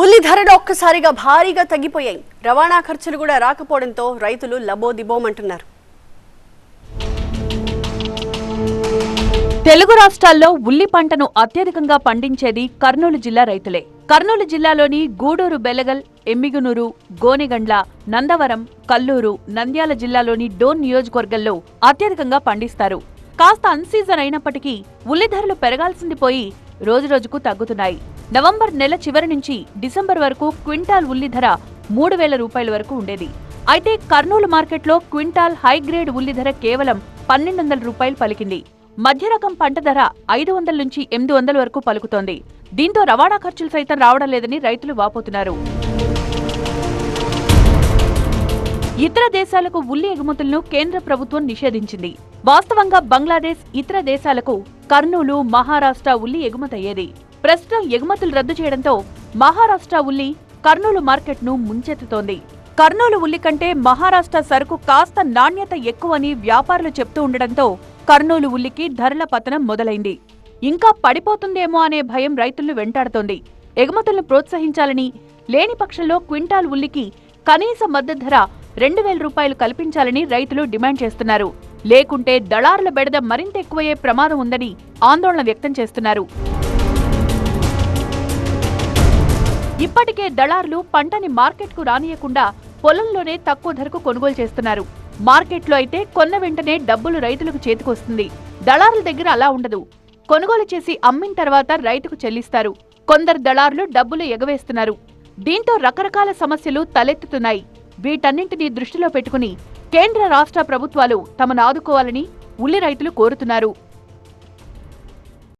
ఉల్లి ధరలు ఒక్కసారిగా భారీగా తగ్గిపోయాయి. రవాణా ఖర్చులు కూడా రాకపోవడంతో రైతులు లబోదిబోమంటున్నారు. తెలుగు రాష్ట్రాల్లో ఉల్లి పంటను అత్యధికంగా పండించేది కర్నూలు జిల్లా రైతులే. కర్నూలు జిల్లాలోని గూడూరు, బెలగల్, ఎమ్మిగనూరు, గోనెగండ్ల, నందవరం, కల్లూరు, నంద్యాల జిల్లాలోని డోన్ నియోజకవర్గంలో అత్యధికంగా పండిస్తారు. కాస్త అన్సీజన్ అయినప్పటికీ ఉల్లి ధరలు పెరగాల్సింది పోయి రోజురోజుకు తగ్గుతున్నాయి. నవంబర్ నెల చివరి నుంచి డిసెంబర్ వరకు క్వింటాల్ ఉల్లి ధర 3,000 రూపాయల వరకు ఉండేది. అయితే కర్నూలు మార్కెట్లో క్వింటాల్ హైగ్రేడ్ ఉల్లి ధర కేవలం 1,200 రూపాయలు పలికింది. మధ్య రకం పంట ధర 500 నుంచి 800 వరకు పలుకుతోంది. దీంతో రవాణా ఖర్చులు సైతం రావడం లేదని రైతులు వాపోతున్నారు. ఇతర దేశాలకు ఉల్లి ఎగుమతులను కేంద్ర ప్రభుత్వం నిషేధించింది. వాస్తవంగా బంగ్లాదేశ్, ఇతర దేశాలకు కర్నూలు, మహారాష్ట్ర ఉల్లి ఎగుమతయ్యేది. ప్రస్తుతం ఎగుమతులు రద్దు చేయడంతో మహారాష్ట్ర ఉల్లి కర్నూలు మార్కెట్ను ముంచెత్తుతోంది. కర్నూలు ఉల్లి కంటే మహారాష్ట్ర సరుకు కాస్త నాణ్యత ఎక్కువని వ్యాపారులు చెప్తూ ఉండడంతో కర్నూలు ఉల్లికి ధరల పతనం మొదలైంది. ఇంకా పడిపోతుందేమో అనే భయం రైతులను వెంటాడుతోంది. ఎగుమతులను ప్రోత్సహించాలని, లేని పక్షంలో క్వింటాల్ ఉల్లికి కనీస మద్దతు ధర 2,000 రూపాయలు కల్పించాలని రైతులు డిమాండ్ చేస్తున్నారు. లేకుంటే దళారుల బెడద మరింత ఎక్కువయ్యే ప్రమాదం ఉందని ఆందోళన వ్యక్తం చేస్తున్నారు. ఇప్పటికే దళారులు పంటని మార్కెట్కు రానియకుండా పొలంలోనే తక్కువ ధరకు కొనుగోలు చేస్తున్నారు. మార్కెట్లో అయితే కొన్న వెంటనే డబ్బులు రైతులకు చేతికొస్తుంది. దళారుల దగ్గర అలా ఉండదు. కొనుగోలు చేసి అమ్మిన తర్వాత రైతుకు చెల్లిస్తారు. కొందరు దళారులు డబ్బులు ఎగవేస్తున్నారు. దీంతో రకరకాల సమస్యలు తలెత్తుతున్నాయి. వీటన్నింటినీ దృష్టిలో పెట్టుకుని కేంద్ర, రాష్ట్ర ప్రభుత్వాలు తమను ఆదుకోవాలని ఉల్లి రైతులు కోరుతున్నారు.